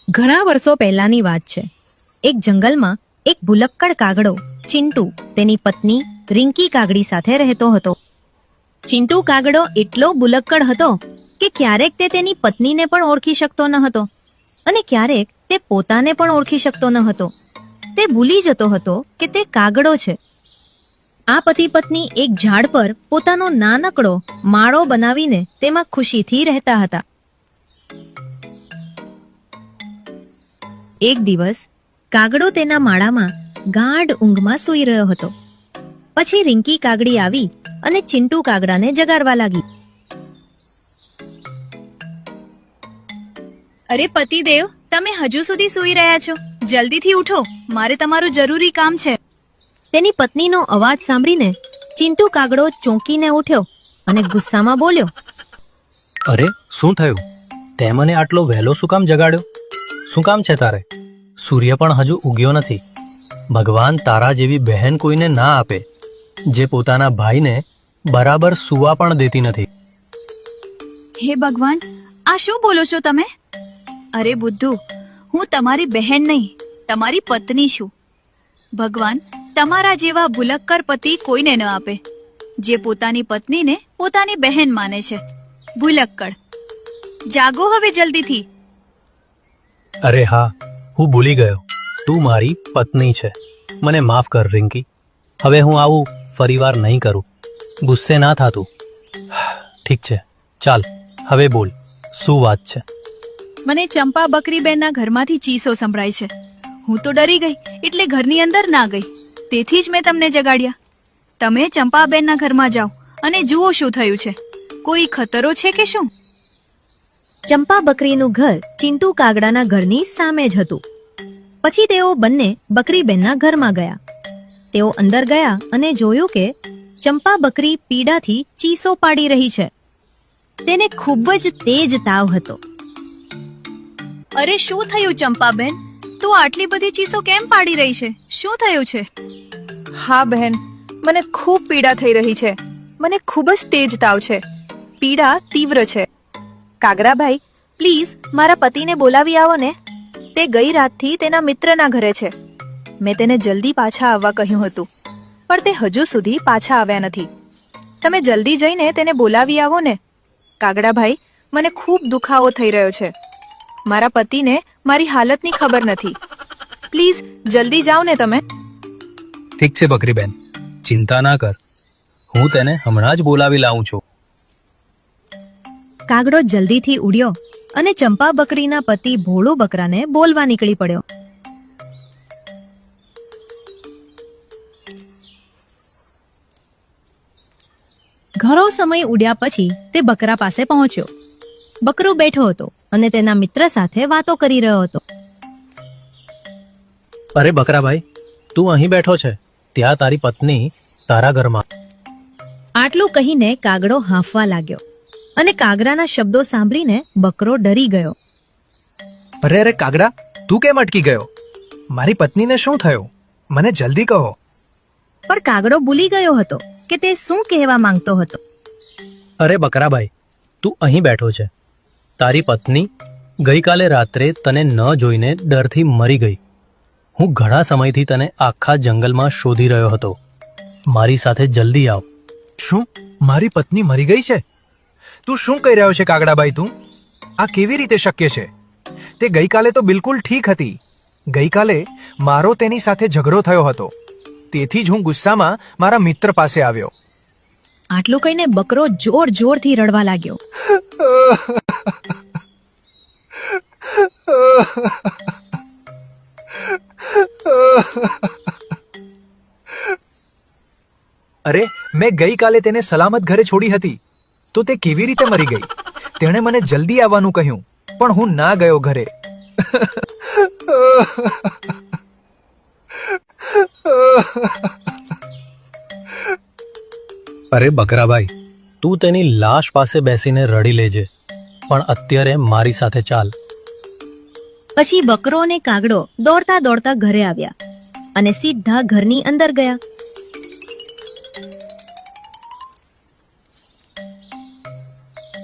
ઘણા વર્ષો પહેલાની વાત છે. એક જંગલમાં એક ભુલક્કડ કાગડો ચિંટુ તેની પત્ની રિંકી કાગડી સાથે રહેતો હતો. ચિંટુ કાગડો એટલો ભુલક્કડ હતો કે ક્યારેક તે તેની પત્નીને પણ ઓળખી શકતો ન હતો અને ક્યારેક તે પોતાને પણ ઓળખી શકતો ન હતો. તે ભૂલી જતો હતો કે તે કાગડો છે. આ પતિ પત્ની એક ઝાડ પર પોતાનો નાનકડો માળો બનાવીને તેમાં ખુશીથી રહેતા હતા. એક દિવસ કાગડો તેના માળામાં ગાઢ ઊંઘમાં સૂઈ રહ્યો હતો. પછી રિંકી કાગડી આવી અને ચિંટુ કાગડાને જગાડવા લાગી. અરે પતિદેવ, તમે હજુ સુધી સૂઈ રહ્યા છો? જલ્દીથી ઉઠો, મારે તમારું જરૂરી કામ છે. તેની પત્નીનો અવાજ સાંભળીને ચિંટુ કાગડો ચોંકીને ઉઠ્યો અને ગુસ્સામાં બોલ્યો, અરે શું થયું? તે મને આટલો વહેલો શું કામ જગાડ્યો? શું કામ છે તારે? સૂર્ય પણ હજુ ઉગ્યો નથી. ભગવાન તારા જેવી બહેન કોઈને ના આપે જે પોતાના ભાઈને બરાબર સૂવા પણ દેતી નથી. હે ભગવાન, આ શું બોલો છો તમે? અરે બુદ્ધુ, હું તમારી બહેન નહીં, તમારી પત્ની છું. ભગવાન તમારા જેવા ભુલક્કર પતિ કોઈને ન આપે જે પોતાની પત્નીને પોતાની બહેન માને છે. ભુલક્કડ, જાગો હવે જલ્દીથી. અરે હા, હું ભૂલી ગયો. તું મારી પત્ની છે. મને માફ કર રિંકી. હવે હું આવું ફરીવાર નહીં કરું. ગુસ્સે ના થાતું. ઠીક છે, ચાલ હવે બોલ, શું વાત છે? મને ચંપા બકરીબેનના ઘરમાંથી ચીસો સંભળાય છે. હું તો ડરી ગઈ એટલે ઘરની અંદર ના ગઈ. તેથી જ મેં તમને જગાડ્યા. તમે ચંપાબેનના ઘરમાં જાઓ અને જુઓ શું થયું છે. કોઈ ખતરો છે કે શું? ચંપા બકરીનું ઘર ચિંટુ કાગડાના ઘરની સામે જ હતું. પછી તેઓ બંને બકરીબેનના ઘરમાં ગયા. તેઓ અંદર ગયા અને જોયું કે ચંપા બકરી પીડાથી ચીસો પાડી રહી છે. તેને ખૂબ જ તેજ તાવ હતો. અરે શું થયું ચંપાબેન? તું આટલી બધી ચીસો કેમ પાડી રહી છે? શું થયું છે? હા બહેન, મને ખૂબ પીડા થઈ રહી છે. મને ખૂબ જ તેજ તાવ છે. પીડા તીવ્ર છે. કાગરાભાઈ, પ્લીઝ મારા પતિને બોલાવી આવો ને. તે ગઈ રાતથી તેના મિત્રના ઘરે છે. મેં તેને જલ્દી પાછા આવવા કહ્યું હતું, પણ તે હજુ સુધી પાછા આવ્યા નથી. તમે જલ્દી જઈને તેને બોલાવી આવો ને. કાગડાભાઈ, મને ખૂબ દુખાવો થઈ રહ્યો છે. મારા પતિને મારી હાલતની ખબર નથી. પ્લીઝ જલ્દી જાઓ ને તમે. ઠીક છે બકરીબેન, ચિંતા ના કર. હું તેને હમણાં જ બોલાવી લાવું છું. કાગડો જલ્દીથી ઉડ્યો અને ચંપા બકરીના પતિ ભોળો બકરાને બોલવા નીકળી પડ્યો. ઘણો સમય ઉડ્યા પછી તે બકરા પાસે પહોંચ્યો. બકરો બેઠો હતો અને તેના મિત્ર સાથે વાતો કરી રહ્યો હતો. અરે બકરાભાઈ, તું અહીં બેઠો છે, ત્યાં તારી પત્ની તારા ઘરમાં. આટલું કહીને કાગડો હાંફવા લાગ્યો અને કાગડાના શબ્દો સાંભળીને બકરો ડરી ગયો. અરે અરે કાગડા, તું કેમ અટકી ગયો? મારી પત્નીને શું થયું? મને જલ્દી કહો. પણ કાગડો ભૂલી ગયો હતો કે તે શું કહેવા માંગતો હતો. અરે બકરાભાઈ, તું અહીં બેઠો છે. તારી પત્ની ગઈકાલે રાત્રે તને ન જોઈને ડરથી મરી ગઈ. હું ઘણા સમયથી તને આખા જંગલમાં શોધી રહ્યો હતો. મારી સાથે જલ્દી આવ. શું મારી પત્ની મરી ગઈ છે? તું શું કહી રહ્યો છે કાગડાભાઈ? તું આ કેવી રીતે શક્ય છે? તે ગઈકાલે તો બિલકુલ ઠીક હતી. ગઈકાલે મારો તેની સાથે ઝઘડો થયો હતો, તેથી જ હું ગુસ્સામાં મારા મિત્ર પાસે આવ્યો. આટલું કહીને બકરો જોર જોરથી રડવા લાગ્યો. અરે, મેં ગઈકાલે તેને સલામત ઘરે છોડી હતી, તો તે કેવી રીતે મરી ગઈ? તેણે મને જલ્દી આવવાનું કહ્યું, પણ હું ના ગયો ઘરે. અરે બકરાભાઈ, તું તેની લાશ પાસે બેસીને રડી લેજે, પણ અત્યારે મારી સાથે ચાલ. પછી બકરો અને કાગડો દોડતા દોડતા ઘરે આવ્યા અને સીધા ઘરની અંદર ગયા.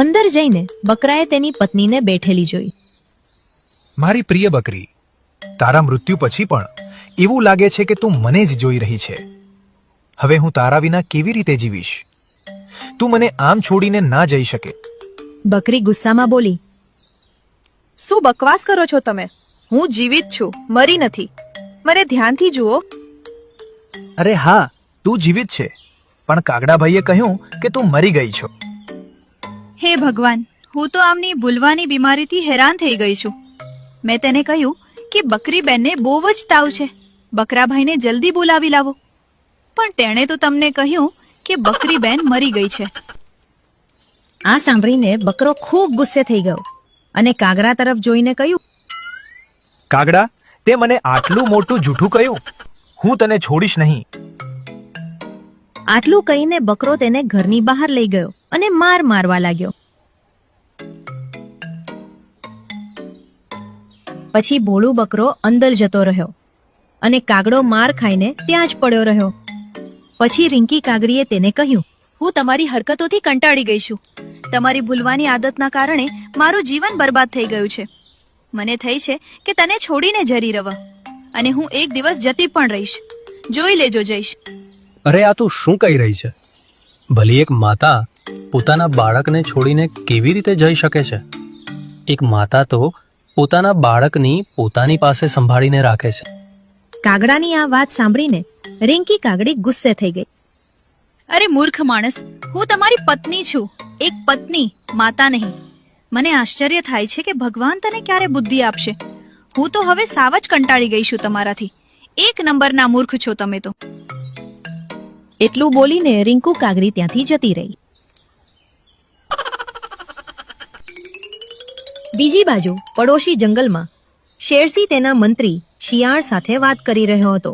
અંદર જઈને બકરાએ તેની પત્નીને બેઠેલી જોઈ. મારી પ્રિય બકરી, તારા મૃત્યુ પછી પણ એવું લાગે છે કે તું મને જ જોઈ રહી છે. હવે હું તારા વિના કેવી રીતે જીવીશ? તું મને આમ છોડીને ના જઈ શકે. બકરી ગુસ્સામાં બોલી. શું બકવાસ કરો છો તમે? હું જીવિત છું, મરી નથી. મને ધ્યાનથી જુઓ. અરે હા, તું જીવિત છે, પણ કાગડાભાઈએ કહ્યું કે તું મરી ગઈ છો. હે ભગવાન, હું તો આમની ભૂલવાની બીમારીથી હેરાન થઈ ગઈ છું. મેં તેને કહ્યું કે બકરીબેનને બહુ જ તાવ છે, બકરાભાઈને જલ્દી બોલાવી લાવો. પણ તેણે તો તમને કહ્યું કે બકરીબેન મરી ગઈ છે. આ સાંભળીને બકરો ખૂબ ગુસ્સે થઈ ગયો અને કાગડા તરફ જોઈને કહ્યું, કાગડા, તે મને આટલું મોટું જૂઠું કહ્યું. હું તને છોડીશ નહીં. આટલું કહીને બકરો તેને ઘરની બહાર લઈ ગયો અને મારવા લાગ્યો. પછી ભોળું બકરો અંદર જતો રહ્યો અને કાગડો માર ખાઈને ત્યાં જ પડ્યો રહ્યો. પછી રિંકી કાગડીએ તેને કહ્યું, હું તમારી હરકતોથી કંટાળી ગઈ છું. તમારી ભૂલવાની આદતના કારણે મારું જીવન બરબાદ થઈ ગયું છે. મને થઈ છે કે તને છોડીને જરી રવા, અને હું એક દિવસ જતી પણ રહીશ. જોઈ લેજો જઈશ. અરે આ તું શું કહી રહી છે? ભલી એક માતા પોતાના બાળકને છોડીને કેવી રીતે જઈ શકે છે? એક માતા તો પોતાના બાળકની પોતાની પાસે સંભાળીને રાખે છે. કાગડાની આ વાત સાંભળીને રિંકી કાગડી ગુસ્સે થઈ ગઈ. અરે મૂર્ખ માણસ, હું તમારી પત્ની છું, એક પત્ની, માતા નહીં. મને આશ્ચર્ય થાય છે કે ભગવાન તને ક્યારે બુદ્ધિ આપશે. હું તો હવે સાવ જ કંટાળી ગઈ છું તમારાથી. એક નંબરના મૂર્ખ છો તમે તો. એટલું બોલીને રિંકુ કાગડી ત્યાંથી જતી રહી. બીજી બાજુ પડોશી જંગલમાં શેરસિંહ તેના મંત્રી શિયાળ સાથે વાત કરી રહ્યો હતો.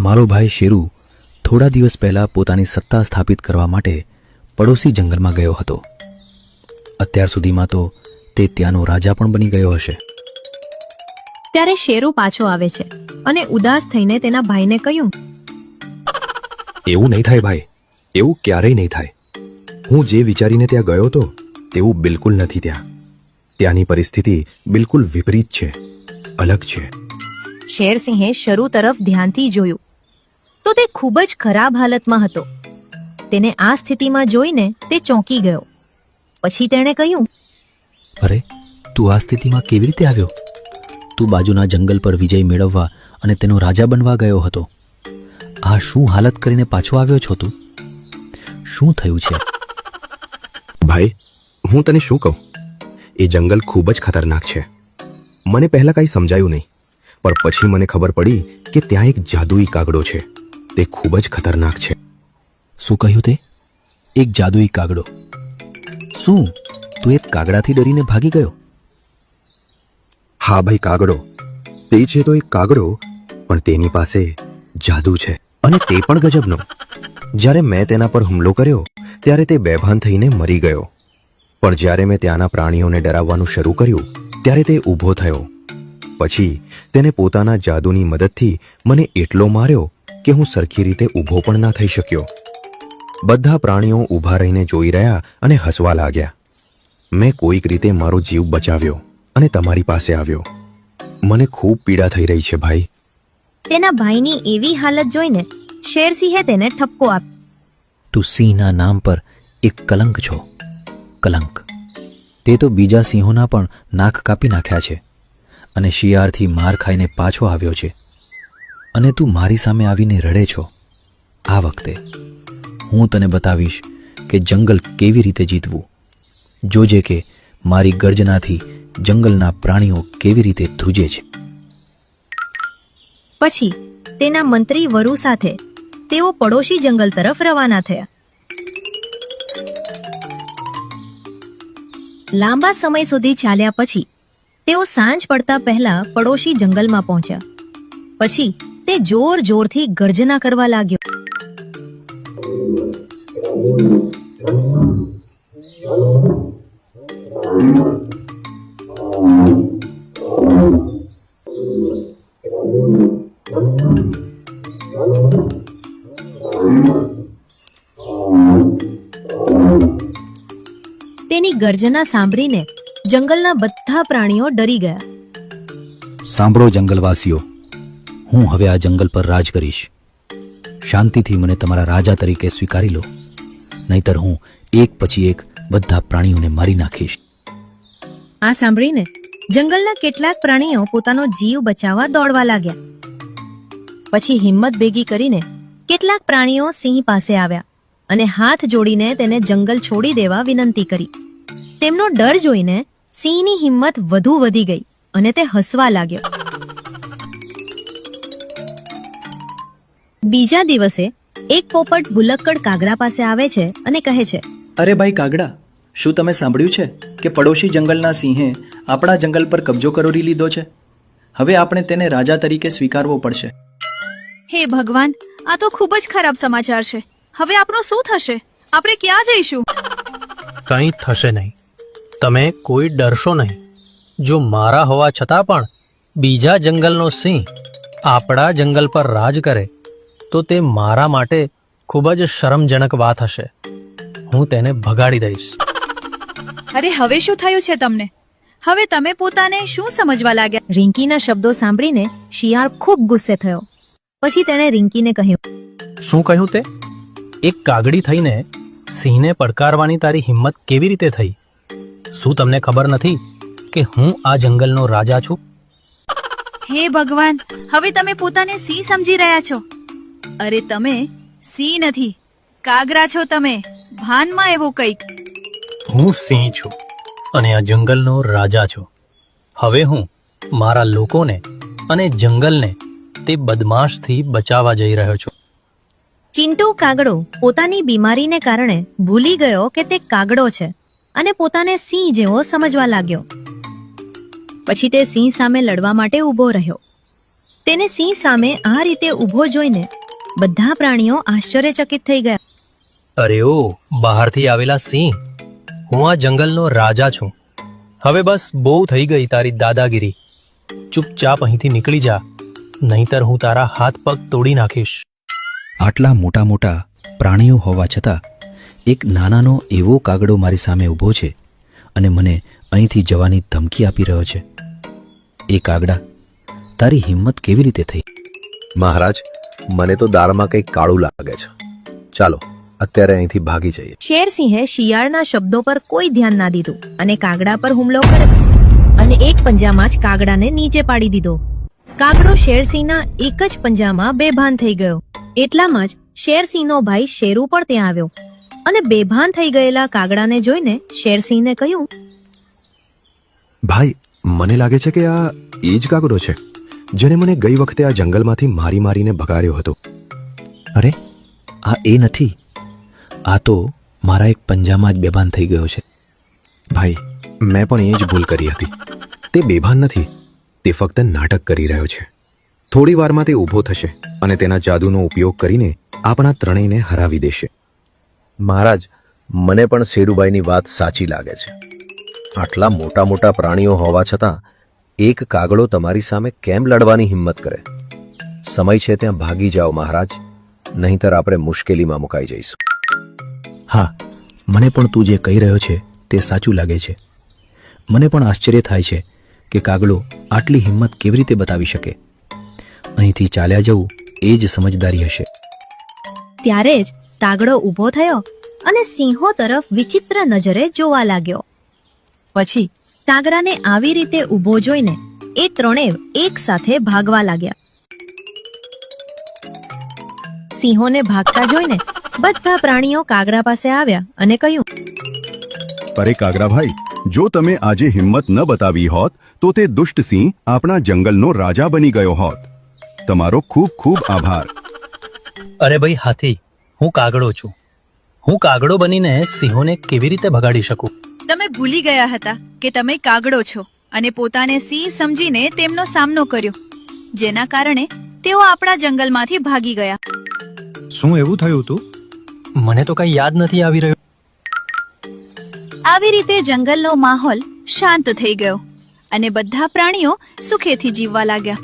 મારો ભાઈ શેરુ થોડા દિવસ પહેલા પોતાની સત્તા સ્થાપિત કરવા માટે પડોશી જંગલમાં ગયો હતો. અત્યાર સુધીમાં તો તે ત્યાંનો રાજા પણ બની ગયો હશે. ત્યારે શેરુ પાછો આવે છે અને ઉદાસ થઈને તેના ભાઈને કહ્યું, એવું નહીં થાય ભાઈ, એવું ક્યારેય નહીં થાય. હું જે વિચારીને ત્યાં ગયો હતો તેવું બિલકુલ નથી. ત્યાંની પરિસ્થિતિ બિલકુલ વિપરીત છે, અલગ છે. શેરસિંહે શરૂ તરફ ધ્યાનથી જોયું તો તે ખૂબ જ ખરાબ હાલતમાં હતો. તેને આ સ્થિતિમાં જોઈને તે ચોંકી ગયો. પછી તેણે કહ્યું, અરે તું આ સ્થિતિમાં કેવી રીતે આવ્યો? તું બાજુના જંગલ પર વિજય મેળવવા અને તેનો રાજા બનવા ગયો હતો. આ શું હાલત કરીને પાછો આવ્યો છો તું? શું થયું છે? ભાઈ, હું તને શું કહું, એ જંગલ ખૂબ જ ખતરનાક છે. મને પહેલા કંઈ સમજાયું નહીં, પણ પછી મને ખબર પડી કે ત્યાં એક જાદુઈ કાગડો છે. તે ખૂબ જ ખતરનાક છે. શું કહ્યું તે? એક જાદુઈ કાગડો? શું તું એક કાગડાથી ડરીને ભાગી ગયો? હા ભાઈ, કાગડો. તે છે તો એક કાગડો, પણ તેની પાસે જાદુ છે, અને તે પણ ગજબનો. જ્યારે મેં તેના પર હુમલો કર્યો ત્યારે તે બેભાન થઈને મરી ગયો. પણ જ્યારે મેં ત્યાંના પ્રાણીઓને ડરાવવાનું શરૂ કર્યું ત્યારે તે ઊભો થયો. પછી તેને પોતાના જાદુની મદદથી મને એટલો માર્યો કે હું સરખી રીતે ઊભો પણ ના થઈ શક્યો. બધા પ્રાણીઓ ઊભા રહીને જોઈ રહ્યા અને હસવા લાગ્યા. મેં કોઈક રીતે મારો જીવ બચાવ્યો અને તમારી પાસે આવ્યો. મને ખૂબ પીડા થઈ રહી છે ભાઈ. તેના ભાઈની એવી હાલત જોઈને શેરસિંહે તેને ઠપકો આપ્યો. તું સિંહના નામ પર એક કલંક છો, કલંક. તે તો બીજા સિંહોના પણ નાક કાપી નાખ્યા છે અને શિયાળથી માર ખાઈને પાછો આવ્યો છે, અને તું મારી સામે આવીને રડે છો. આ વખતે હું તને બતાવીશ કે જંગલ કેવી રીતે જીતવું. જોજે કે મારી ગર્જનાથી જંગલના પ્રાણીઓ કેવી રીતે ધ્રુજે છે. પછી તેના મંત્રી વરુ સાથે તેઓ પડોશી જંગલ તરફ રવાના થયા. લાંબા સમય સુધી ચાલ્યા પછી તેઓ સાંજ પડતા પહેલા પડોશી જંગલમાં પહોંચ્યા. પછી તે જોર જોરથી ગર્જના કરવા લાગ્યો. તેની ગર્જના સાંભળીને જંગલના બધા પ્રાણીઓ ડરી ગયા. સાંભળો જંગલવાસીઓ, હું હવે આ જંગલ પર રાજ કરીશ. શાંતિથી મને તમારા રાજા તરીકે સ્વીકારી લો, નહીતર હું એક પછી એક બધા પ્રાણીઓને મારી નાખીશ. આ સાંભળીને જંગલના કેટલાક પ્રાણીઓ પોતાનો જીવ બચાવવા દોડવા લાગ્યા. પછી હિંમત ભેગી કરીને કેટલાક પ્રાણીઓ સિંહ પાસે આવ્યા અને હાથ જોડીને તેને જંગલ છોડી દેવા વિનંતી કરી. તેમનો ડર જોઈને સિંહની હિંમત વધુ વધી ગઈ અને તે હસવા લાગ્યો. બીજા દિવસે એક પોપટ ભુલક્કડ કાગડા પાસે આવે છે અને કહે છે, અરે ભાઈ કાગડા, શું તમે સાંભળ્યું છે કે પડોશી જંગલના સિંહે આપણા જંગલ પર કબજો કરી લીધો છે? હવે આપણે તેને રાજા તરીકે સ્વીકારવો પડશે. હે ભગવાન, આ તો ખૂબ જ ખરાબ સમાચાર છે. હવે આપણું શું થશે? આપણે ક્યાં જઈશું? કંઈ થશે નહીં. તમે કોઈ ડરશો નહીં. જો મારા હોવા છતાં પણ બીજા જંગલનો સિંહ આપણા જંગલ પર રાજ કરે તો તે મારા માટે ખૂબ જ શરમજનક વાત હશે. હું તેને ભગાડી દઈશ. અરે હવે શું થયું છે તમને? હવે તમે પોતાને શું સમજવા લાગ્યા? રિંકીના શબ્દો સાંભળીને શિયાળ ખૂબ ગુસ્સે થયો. પછી તેણે રિંકીને કહ્યું, શું કહ્યું તે? એક કાગડી થઈને સિંહને પડકારવાની તારી હિંમત કેવી રીતે થઈ? શું તમને ખબર નથી કે હું આ જંગલનો રાજા છું? હે ભગવાન, હવે તમે પોતાને સિંહ સમજી રહ્યા છો. અરે તમે સિંહ નથી, કાગરા છો તમે. ભાનમાં એવું કંઈક. હું સિંહ છું અને આ જંગલનો રાજા છું. હવે હું મારા લોકોને અને જંગલને તે બદમાશથી બચાવવા જઈ રહ્યો છું. ચિંટુ કાગડો પોતાની બીમારીને કારણે ભૂલી ગયો કે તે કાગડો છે અને પોતાને સિંહ જેવો સમજવા લાગ્યો. પછી તે સિંહ સામે લડવા માટે ઊભો રહ્યો. તેને સિંહ સામે આ રીતે ઊભો જોઈને બધા પ્રાણીઓ આશ્ચર્યચકિત થઈ ગયા. અરે ઓ બહારથી આવેલા સિંહ, હું આ જંગલનો રાજા છું. હવે બસ બહુ થઈ ગઈ તારી દાદાગીરી. ચૂપચાપ અહીંથી નીકળી જા, નહીંતર હું તારા હાથ પગ તોડી નાખીશ. આટલા મોટા મોટા પ્રાણીઓ હોવા છતાં એક નાનાનો એવો કાગડો મારી સામે ઊભો છે અને મને અહીંથી જવાની ધમકી આપી રહ્યો છે. એ કાગડા, તારી હિંમત કેવી રીતે થઈ? મહારાજ, મને તો દાળમાં કંઈક કાળું લાગે છે. ચાલો અત્યારે અહીંથી ભાગી જઈએ. શેરસિંહે શિયાળના શબ્દો પર કોઈ ધ્યાન ના દીધું અને કાગડા પર હુમલો કર્યો અને એક પંજામાં જ કાગડાને નીચે પાડી દીધો. કાગડો શેરસિંહના એક જ પંજામાં બેભાન થઈ ગયો. એટલામાં જ શેરસિંહનો ભાઈ શેરુ પણ ત્યાં આવ્યો અને બેભાન થઈ ગયેલા કાગડાને જોઈને શેરસિંહને કહ્યું, ભાઈ, મને લાગે છે કે આ એ જ કાગડો છે જેણે મને ગઈ વખતે આ જંગલમાંથી મારી મારીને ભગાડ્યો હતો. અરે, આ એ નથી. આ તો મારા એક પંજામાં જ બેભાન થઈ ગયો છે. ભાઈ, મેં પણ એ જ ભૂલ કરી હતી. તે બેભાન નથી, તે ફક્ત નાટક કરી રહ્યો છે. થોડી વારમાં તે ઊભો થશે અને તેના જાદુનો ઉપયોગ કરીને આપણા ત્રણેયને હરાવી દેશે. મહારાજ, મને પણ શેરુભાઈની વાત સાચી લાગે છે. આટલા મોટા મોટા પ્રાણીઓ હોવા છતાં એક કાગડો તમારી સામે કેમ લડવાની હિંમત કરે? સમય છે ત્યાં ભાગી જાઓ મહારાજ, નહીંતર આપણે મુશ્કેલીમાં મુકાઈ જઈશું. હા, મને પણ તું જે કહી રહ્યો છે તે સાચું લાગે છે. મને પણ આશ્ચર્ય થાય છે કે કાગડો આટલી હિંમત કેવી રીતે બતાવી શકે. અહીંથી ચાલ્યા જવું એ જ સમજદારી હશે. ત્યારે જ કાગડો ઊભો થયો અને સિંહો તરફ વિચિત્ર નજરે જોવા લાગ્યો. પછી કાગડાને આવી રીતે ઊભો જોઈને એ ત્રણેય એક સાથે ભાગવા લાગ્યા. સિંહોને ભાગતા જોઈને બધા પ્રાણીઓ કાગડા પાસે આવ્યા અને કહ્યું, અરે કાગડાભાઈ, જો તમે આજે હિંમત ન બતાવી હોત તો તે દુષ્ટ સિંહ આપણા જંગલનો રાજા બની ગયો હોત. તમારો ખૂબ ખૂબ આભાર. અરે ભાઈ હાથી, હું કાગડો છું. હું કાગડો બનીને સિંહોને કેવી રીતે ભગાડી શકું? તમે ભૂલી ગયા હતા કે તમે કાગડો છો અને પોતાને સિંહ સમજીને તેમનો સામનો કર્યો, જેના કારણે તેઓ આપણા જંગલમાંથી ભાગી ગયા. શું એવું થયું હતું? મને તો કંઈ યાદ નથી આવી રહ્યું. આવી રીતે જંગલનો માહોલ શાંત થઈ ગયો અને બધા પ્રાણીઓ સુખેથી જીવવા લાગ્યા.